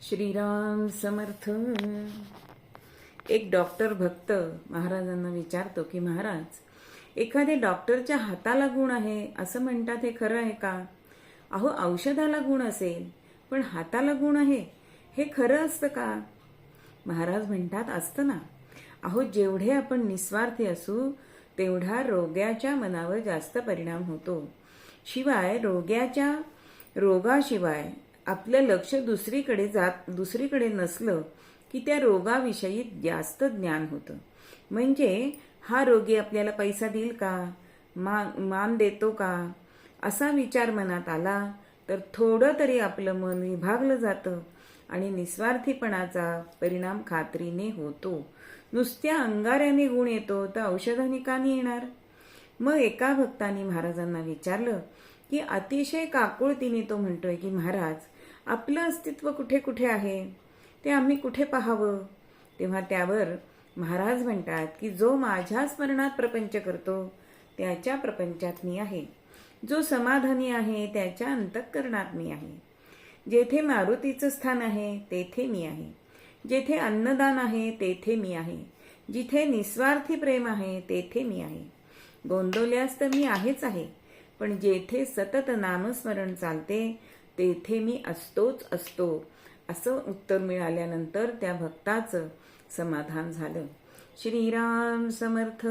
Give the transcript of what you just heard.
श्रीराम समर्थ. एक डॉक्टर भक्त महाराजांना विचारतो की महाराज, एखाद्या डॉक्टरच्या हाताला गुण आहे असं म्हणतात, हे खरं आहे का? अहो, औषधाला गुण असेल पण हाताला गुण आहे हे खरं असतं का? महाराज म्हणतात, असतं ना. अहो, जेवढे आपण निस्वार्थी असू तेवढा रोग्याच्या मनावर जास्त परिणाम होतो. शिवाय रोगाशिवाय आपलं लक्ष दुसरीकडे नसलं की त्या रोगाविषयी जास्त ज्ञान होतं. म्हणजे हा रोगी आपल्याला पैसा देईल का, मान देतो का, असा विचार मनात आला तर थोडं तरी आपलं मन विभागलं जातं आणि निस्वार्थीपणाचा परिणाम खात्रीने होतो. नुसत्या अंगाऱ्याने गुण येतो तर औषधाने का नाही येणार? मग एका भक्ताने महाराजांना विचारलं की अतिशय काकुळतीने तो म्हणतोय की महाराज, आपलं अस्तित्व कुठे कुठे आहे, ते आम्ही कुठे पाहावं? तेव्हा त्यावर महाराज म्हणतात की जो माझ्या स्मरणात प्रपंच करतो त्याच्या प्रपंचात मी आहे. जो समाधानी आहे त्याच्या अंतःकरणात मी आहे. जेथे मारुतीचं स्थान आहे तेथे मी आहे. जेथे अन्नदान आहे तेथे मी आहे. जिथे निस्वार्थी प्रेम आहे तेथे मी आहे. गोंदवल्यास तर मी आहेच आहे, पण जेथे सतत नामस्मरण चालते तेथे मी असतोच असतो, असं उत्तर मिळाल्यानंतर त्या भक्ताचं समाधान झालं. श्रीराम समर्थ.